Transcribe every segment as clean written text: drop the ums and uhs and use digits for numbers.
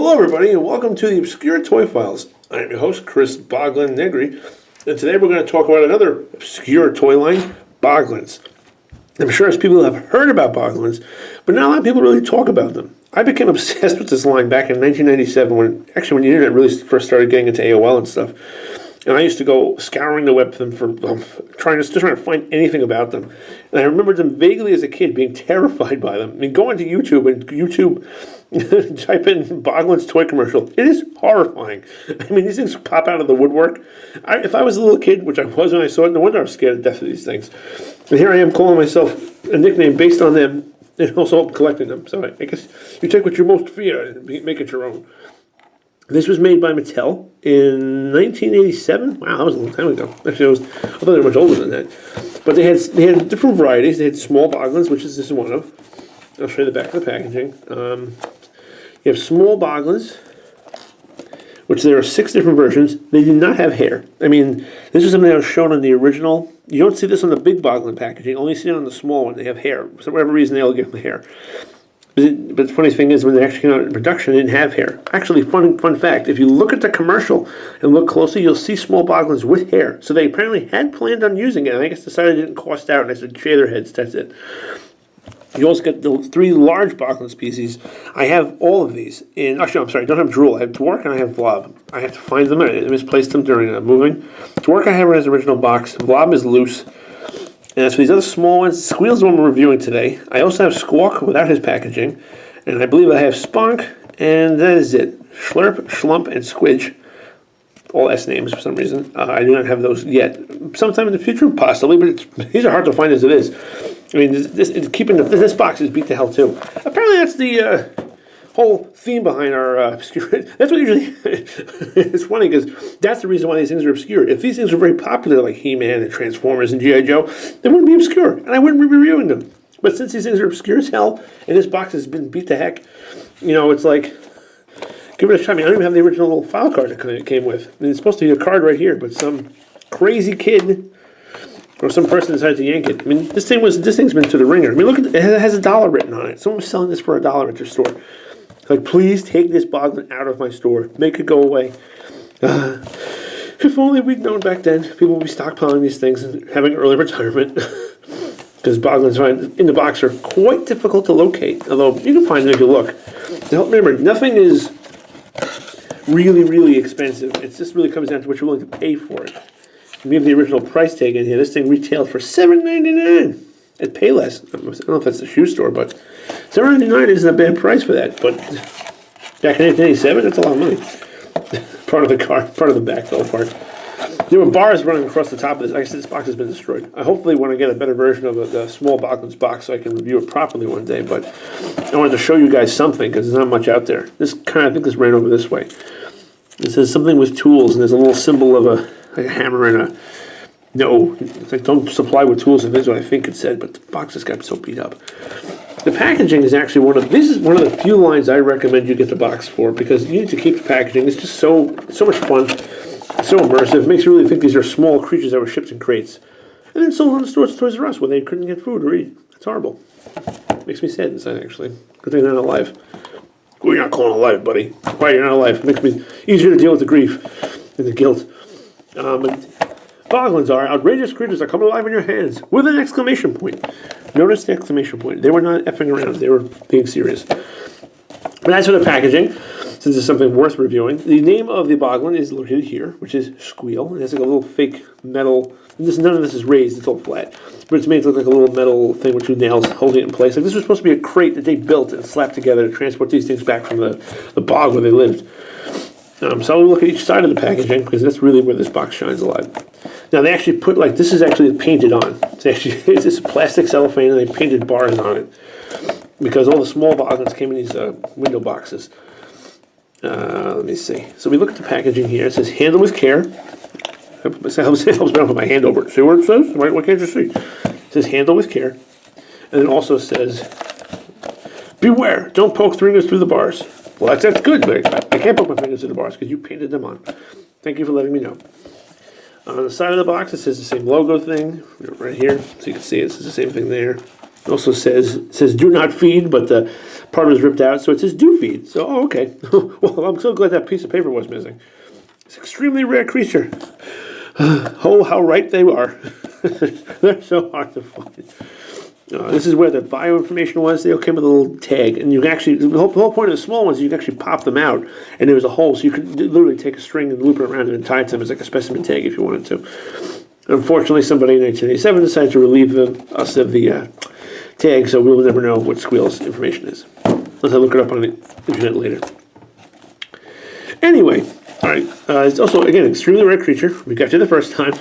Hello everybody and welcome to the Obscure Toy Files. I am your host, Chris Boglins Negri, and today we're going to talk about another obscure toy line, Boglins. I'm sure as people have heard about Boglins, but not a lot of people really talk about them. I became obsessed with this line back in 1997 when the internet really first started getting into AOL and stuff. And I used to go scouring the web for them for trying to find anything about them. And I remember them vaguely as a kid being terrified by them. I mean, go into YouTube and type in Boglins toy commercial. It is horrifying. I mean, these things pop out of the woodwork. If I was a little kid, which I was when I saw it, no wonder I was scared to death of these things. And here I am calling myself a nickname based on them and also collecting them. So I guess you take what you most fear and make it your own. This was made by Mattel in 1987. Wow, that was a long time ago. Actually, I thought they were much older than that. But they had different varieties. They had small Boglins, which this is one of. I'll show you the back of the packaging. You have small Boglins, which there are 6 different versions. They do not have hair. I mean, this is something that was shown on the original. You don't see this on the big Boglin packaging. You only see it on the small one. They have hair. For whatever reason, they all give them hair. But the funny thing is, when they actually came out in production, they didn't have hair. Actually, fun fact, if you look at the commercial and look closely, you'll see small Boglins with hair. So they apparently had planned on using it, and I guess decided it didn't cost out, and they said, shave their heads, that's it. You also get the 3 large Boglin species. I have all of these. Actually, I'm sorry, I don't have Drool. I have Dwark and I have Blob. I have to find them. I misplaced them during moving. Dwark I have in his original box. Blob is loose. And as for these other small ones, Squeel's the one we're reviewing today. I also have Squawk without his packaging. And I believe I have Spunk, and that is it. Schlurp, Schlump, and Squidge. All S names for some reason. I do not have those yet. Sometime in the future, possibly, but these are hard to find as it is. I mean, this box is beat to hell, too. Apparently that's the whole theme behind our obscure. That's what usually. It's funny because that's the reason why these things are obscure. If these things were very popular, like He-Man and Transformers and G.I. Joe, they wouldn't be obscure, and I wouldn't be reviewing them. But since these things are obscure as hell, and this box has been beat to heck, it's like, give it a try. I mean, I don't even have the original little file card that it came with. And it's supposed to be a card right here, but some crazy kid or some person decided to yank it. I mean, this thing's been to the ringer. I mean, look at it has $1 written on it. Someone was selling this for $1 at their store. Like, please take this Boglin out of my store. Make it go away. If only we'd known back then, people would be stockpiling these things and having early retirement. Because Boglins in the box are quite difficult to locate. Although, you can find them if you look. Now, remember, nothing is really, really expensive. It just really comes down to what you're willing to pay for it. We have the original price tag in here. This thing retailed for $7.99 at Payless. I don't know if that's the shoe store, but $7.99 isn't a bad price for that. But back in 1987, that's a lot of money. Part of the back fell apart. There were bars running across the top of this. Like I said, this box has been destroyed. I hopefully want to get a better version of the small Boglins box so I can review it properly one day. But I wanted to show you guys something because there's not much out there. I think this ran over this way. It says something with tools, and there's a little symbol of a hammer and a no. It's like, don't supply with tools, and this is what I think it said, but the box just got so beat up. The packaging is actually one of the few lines I recommend you get the box for, because you need to keep the packaging. It's just so much fun, so immersive. It makes you really think these are small creatures that were shipped in crates. And then sold on the stores, Toys R Us, where they couldn't get food or eat. It's horrible. Makes me sad inside, actually. Good thing they're not alive. Well, you're not calling alive, buddy. Why you're not alive? It makes me easier to deal with the grief and the guilt. Boglins are outrageous creatures that come alive in your hands with an exclamation point. Notice the exclamation point. They were not effing around. They were being serious. But as for the packaging, since it's something worth reviewing, the name of the Boglin is located here, which is Squeel. It has like a little fake metal. None of this is raised. It's all flat. But it's made to look like a little metal thing with 2 nails holding it in place. Like this was supposed to be a crate that they built and slapped together to transport these things back from the bog where they lived. So I'll look at each side of the packaging because that's really where this box shines a lot. Now they actually put this is actually painted on. It's just plastic cellophane and they painted bars on it because all the small Boglins came in these window boxes. Let me see. So we look at the packaging here. It says handle with care. It helps me put my hand over it. See what it says? What can't you see? It says handle with care. And it also says beware, don't poke fingers through the bars. Well, that's good, but I can't poke my fingers through the bars because you painted them on. Thank you for letting me know. On the side of the box, it says the same logo thing right here. So you can see it says the same thing there. Also says do not feed, but the part was ripped out, so it says do feed. So, oh, okay. Well, I'm so glad that piece of paper was missing. It's an extremely rare creature. Oh, how right they are. They're so hard to find. This is where the bio information was. They all came with a little tag, and you can actually, the whole point of the small ones, you can actually pop them out, and there was a hole, so you could literally take a string and loop it around it and tie it to them as like a specimen tag if you wanted to. Unfortunately, somebody in 1987 decided to relieve us of the tag, so we'll never know what Squeel's information is. Unless I look it up on the internet later. Anyway, all right. It's also, again, extremely rare creature. We got to the first time.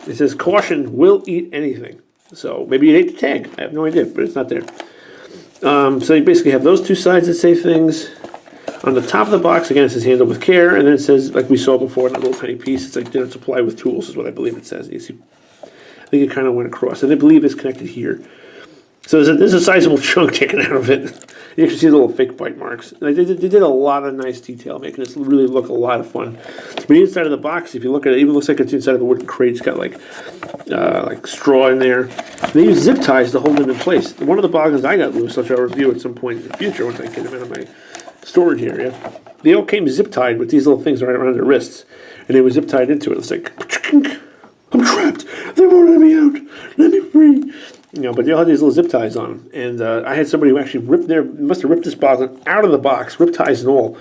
It says, caution, will eat anything. So maybe it ate the tag. I have no idea, but it's not there. So you basically have those two sides that say things. On the top of the box, again, it says handle with care, and then it says, like we saw before, that little tiny piece, it's like dinner supply with tools is what I believe it says. You see, I think it kind of went across, and I believe it's connected here. So there's a sizable chunk taken out of it. You actually see the little fake bite marks. And they did a lot of nice detail, making this really look a lot of fun. But the inside of the box, if you look at it, it even looks like it's inside of a wooden crate. It's got like straw in there. They use zip ties to hold them in place. One of the Boglins I got loose, which I'll review at some point in the future once I get them out of my storage area. They all came zip tied with these little things right around their wrists, and they were zip tied into it. It's like, I'm trapped. They won't let me out. Let me free. But they all had these little zip ties on them. And I had somebody who actually must have ripped this Boglin out of the box, zip ties and all,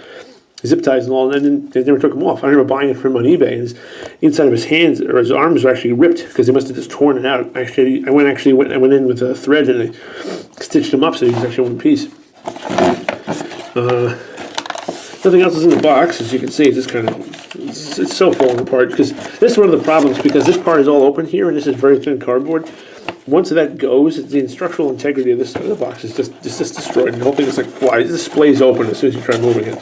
and then they never took them off. I remember buying it from him on eBay, and inside of his hands or his arms were actually ripped because they must have just torn it out. I went in with a thread and I stitched them up so he was actually one piece. Nothing else is in the box, as you can see. It's just kind of, it's so falling apart because this is one of the problems because this part is all open here and this is very thin cardboard. Once that goes, the structural integrity of this side of the box is just destroyed, and the whole thing is like flies. It displays open as soon as you try moving it.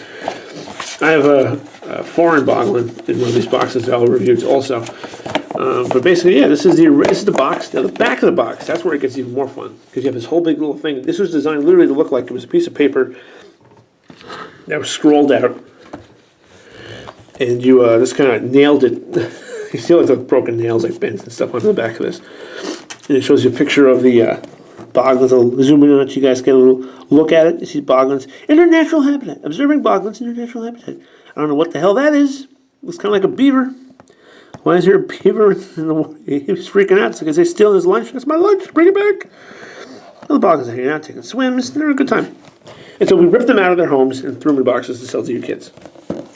I have a foreign Boglin in one of these boxes that I'll review also. But basically, yeah, this is the box. Now the back of the box, that's where it gets even more fun because you have this whole big little thing. This was designed literally to look like it was a piece of paper that was scrolled out, and you just kind of nailed it. You see like the broken nails, like bends and stuff on the back of this. And it shows you a picture of the Boglins. I'll zoom in on it so you guys get a little look at it. You see Boglins in their natural habitat. Observing Boglins in their natural habitat. I don't know what the hell that is. Looks kind of like a beaver. Why is there a beaver in the water? He's freaking out. It's because they steal his lunch. That's my lunch. Bring it back. Well, the Boglins are hanging out, taking swims. They're having a good time. And so we ripped them out of their homes and threw them in boxes to sell to you kids.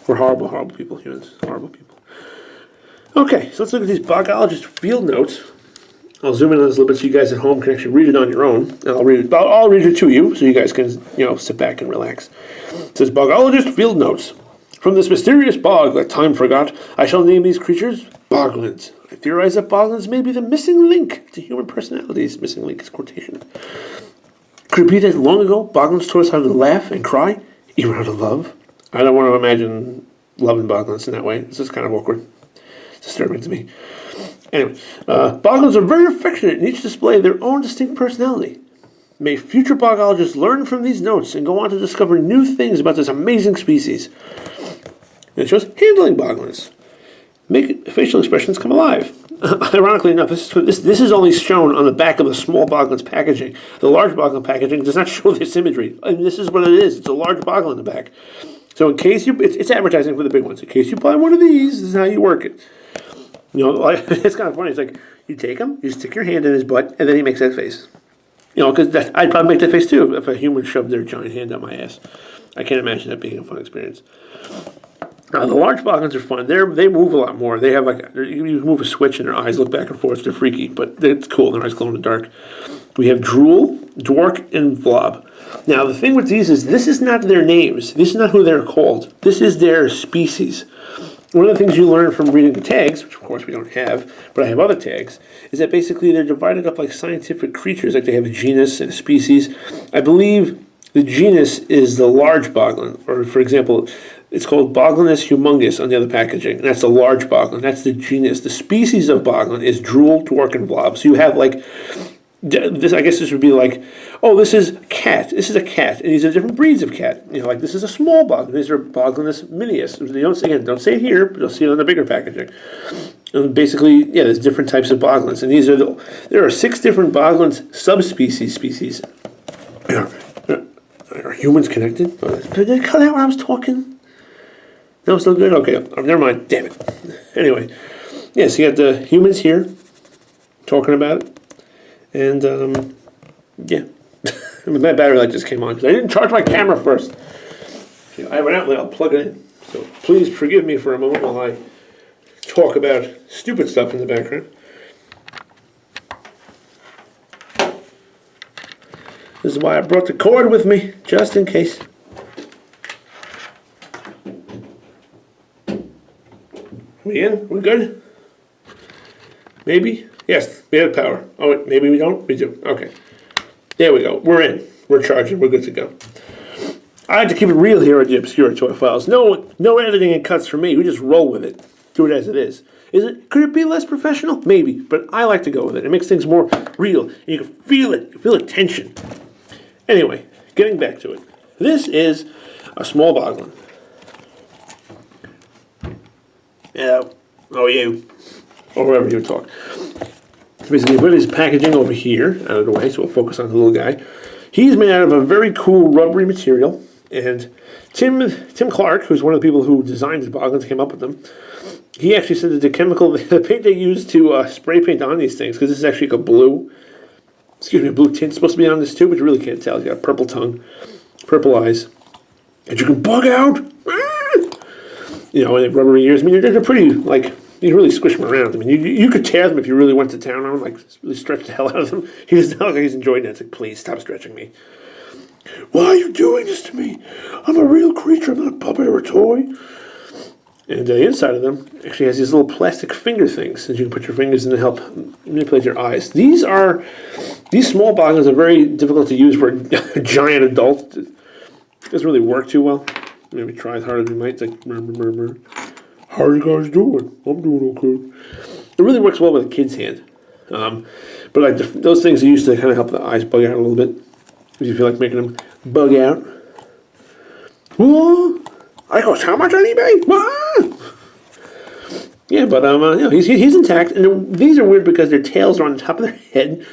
We're horrible, horrible people, humans. Horrible people. Okay, so let's look at these Bogologist field notes. I'll zoom in on this a little bit so you guys at home can actually read it on your own. And I'll read it to you so you guys can, sit back and relax. It says, Bogologist field notes. From this mysterious bog that time forgot, I shall name these creatures Boglins. I theorize that Boglins may be the missing link to human personalities. Missing link is quotation. Could it be that long ago, Boglins taught us how to laugh and cry, even how to love? I don't want to imagine loving Boglins in that way. This is kind of awkward. It's disturbing to me. Anyway, Boglins are very affectionate and each display their own distinct personality. May future Bogologists learn from these notes and go on to discover new things about this amazing species. And it shows handling Boglins. Make facial expressions come alive. Ironically enough, this is only shown on the back of the small Boglins packaging. The large Boglin packaging does not show this imagery. And this is what it is. It's a large Boglin in the back. So in case it's advertising for the big ones. In case you buy one of these, this is how you work it. It's kind of funny. It's like you take him, you stick your hand in his butt, and then he makes that face. Because I'd probably make that face too if a human shoved their giant hand up my ass. I can't imagine that being a fun experience. The large Boglins are fun. They move a lot more. They have you move a switch and their eyes look back and forth. They're freaky, but it's cool. Their eyes glow in the dark. We have Drool, Dwark, and Vlob. Now the thing with these is this is not their names. This is not who they're called. This is their species. One of the things you learn from reading the tags, which of course we don't have, but I have other tags, is that basically they're divided up like scientific creatures, like they have a genus and a species. I believe the genus is the large Boglin, or for example, it's called Boglins humungus on the other packaging, and that's the large Boglin. That's the genus. The species of Boglin is Drool, Dwark, and Vlob. So you have like This, I guess, this would be like, oh, this is cat. This is a cat, and these are different breeds of cat. You know, like this is a small boglin. These are Boglins minius. They don't say it here, but you'll see it on the bigger packaging. And basically, yeah, there's different types of Boglins, and there are 6 different Boglins subspecies. Are humans connected? Did they cut out when I was talking? No, still good? Okay, never mind. Damn it. Anyway, yeah, so you got the humans here talking about it. And, yeah. My battery light just came on because I didn't charge my camera first. I have an outlet, I'll plug it in. So please forgive me for a moment while I talk about stupid stuff in the background. This is why I brought the cord with me, just in case. We in? We good? Maybe? Yes, we have power. Oh, wait, maybe we don't? We do. Okay. There we go. We're in. We're charging. We're good to go. I like to keep it real here at the Obscure Toy Files. No editing and cuts for me. We just roll with it. Do it as it is. Could it be less professional? Maybe. But I like to go with it. It makes things more real. And you can feel it. You can feel the tension. Anyway, getting back to it. This is a small Boglin. Hello. How are you? Or whoever you talk. Basically, put his packaging over here, out of the way, so we'll focus on the little guy. He's made out of a very cool rubbery material, and Tim Clark, who's one of the people who designed the Boglins, came up with them. He actually said that the paint they used to spray paint on these things, because this is actually like a blue tint supposed to be on this too, but you really can't tell. He's got a purple tongue, purple eyes, and you can bug out. You know, and they have rubbery ears. I mean, they're pretty, like, you can really squish them around. I mean, you could tear them if you really went to town on them, like, really stretch the hell out of them. He doesn't look like he's enjoying it. It's like, please, stop stretching me. Why are you doing this to me? I'm a real creature. I'm not a puppet or a toy. And the inside of them actually has these little plastic finger things that you can put your fingers in to help manipulate your eyes. These small Boglins are very difficult to use for a giant adult. It doesn't really work too well. Maybe try as hard as we might. It's like, how are you guys doing? I'm doing okay. It really works well with a kid's hand. But like those things are used to kind of help the eyes bug out a little bit. If you feel like making them bug out. Whoa! I cost how much on eBay? Whoa! Yeah, but he's intact. And these are weird because their tails are on the top of their head.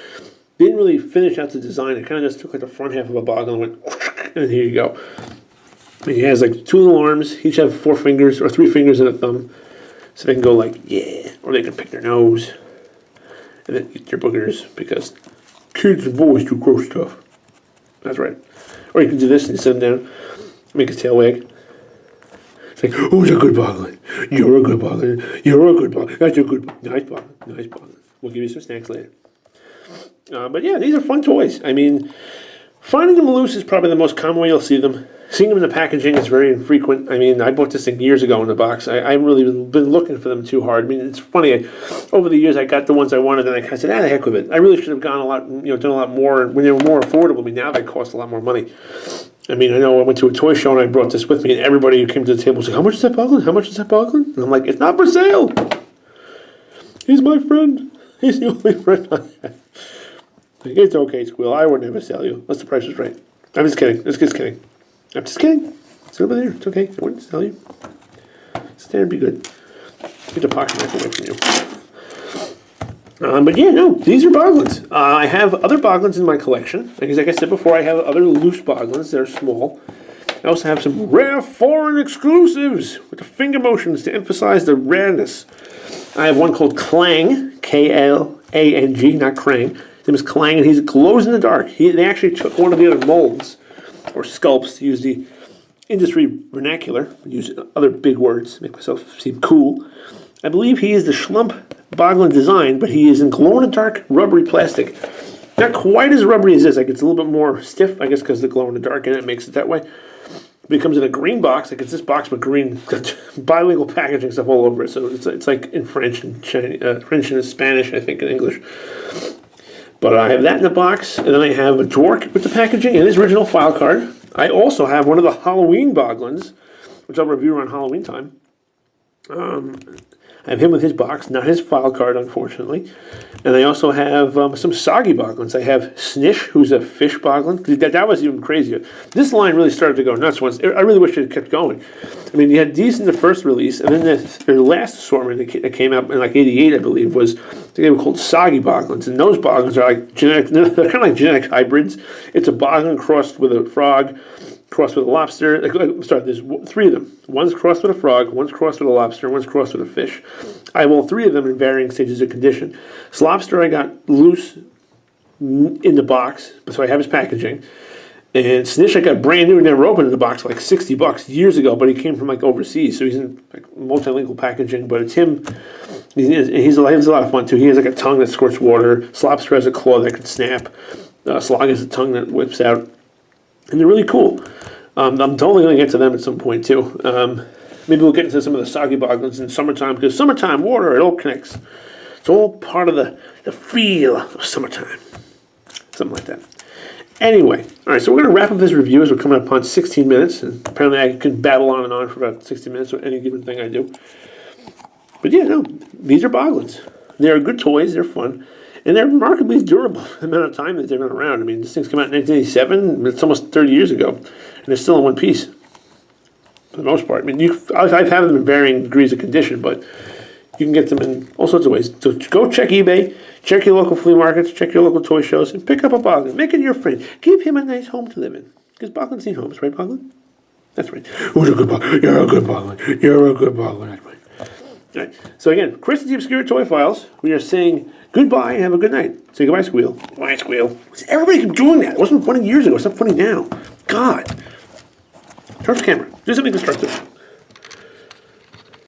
They didn't really finish out the design. It kind of just took like the front half of a Boglin and went, and here you go. He has like 2 little arms. Each have 4 fingers or 3 fingers and a thumb, so they can go like yeah, or they can pick their nose and then eat their boogers because kids and boys do gross stuff. That's right. Or you can do this and sit him down, make his tail wag. It's like, who's a good Boglin? You're a good Boglin. You're a good Boglin. That's a good, nice Boglin. Nice Boglin. We'll give you some snacks later. But yeah, these are fun toys. I mean, finding them loose is probably the most common way you'll see them. Seeing them in the packaging is very infrequent. I mean, I bought this thing years ago in the box. I haven't really been looking for them too hard. I mean, it's funny. Over the years, I got the ones I wanted, and I said, the heck with it. I really should have gone a lot, done a lot more when they were more affordable. I mean, now they cost a lot more money. I mean, I know I went to a toy show, and I brought this with me, and everybody who came to the table was like, how much is that Boglin? How much is that Boglin? And I'm like, it's not for sale. He's my friend. He's the only friend I have. Like, it's okay, Squeel. I would never sell you. Unless the price was right. I'm just kidding. I'm just kidding. Sit over there. It's okay. I wouldn't sell you. Sit there and be good. Get the pocket knife away from you. But yeah, no, these are Boglins. I have other Boglins in my collection. Because like I said before, I have other loose Boglins. They're small. I also have some rare foreign exclusives with the finger motions to emphasize the rareness. I have one called Clang, K-L-A-N-G, not Krang. His name is Clang, and he glows in the dark. They actually took one of the other molds, or sculpts, to use the industry vernacular, use other big words to make myself seem cool. I believe he is the Schlump Boglin design, but he is in glow-in-the-dark rubbery plastic. Not quite as rubbery as this. Like, it's a little bit more stiff, I guess, because the glow-in-the-dark in it makes it that way. But it comes in a green box. Like, it's this box with green, bilingual packaging stuff all over it. So it's like in French and Chinese, French and Spanish, I think, in English. But I have that in the box, and then I have a Dwark with the packaging and his original file card. I also have one of the Halloween Boglins, which I'll review around Halloween time. I I have him with his box, not his file card, unfortunately. And I also have some soggy Boglins. I have Snish, who's a fish Boglin. That was even crazier. This line really started to go nuts once. I really wish it had kept going. I mean, you had these in the first release, and then their last assortment that came out in like '88, I believe, was they were called soggy Boglins. And those Boglins are like genetic, they're kind of like genetic hybrids. It's a Boglin crossed with a frog, crossed with a lobster. There's three of them. One's crossed with a frog, one's crossed with a lobster, one's crossed with a fish. I have all three of them in varying stages of condition. This lobster I got loose in the box, so I have his packaging. And Snish I got brand new, never opened in the box, like $60 years ago, but he came from like overseas, so he's in like multilingual packaging. But it's him. He's a lot of fun too. He has like a tongue that squirts water. Slobster has a claw that can snap. Slog has a tongue that whips out. And they're really cool. I'm totally going to get to them at some point too. Maybe we'll get into some of the soggy Boglins in summertime, because summertime water, it all connects. It's all part of the feel of summertime. Something like that. Anyway, all right, so we're going to wrap up this review as we're coming up on 16 minutes. And apparently I can babble on and on for about 60 minutes with any given thing I do. But yeah, no, these are Boglins. They're good toys. They're fun. And they're remarkably durable the amount of time that they've been around. I mean, this thing's come out in 1987. It's almost 30 years ago. And they're still in one piece for the most part. I mean, I've had them in varying degrees of condition, but you can get them in all sorts of ways. So go check eBay, check your local flea markets, check your local toy shows, and pick up a Boglin. Make it your friend. Give him a nice home to live in. Because Boglins need homes, right, Boglin? That's right. Who's a good Boglin? You're a good Boglin. You're a good Boglin. That's right. All right. So again, Chris and the Obscure Toy Files. We are saying goodbye and have a good night. Say goodbye, Squeel. Goodbye, Squeel. Everybody kept doing that. It wasn't funny years ago. It's not funny now. God. Turn off the camera. Do something constructive.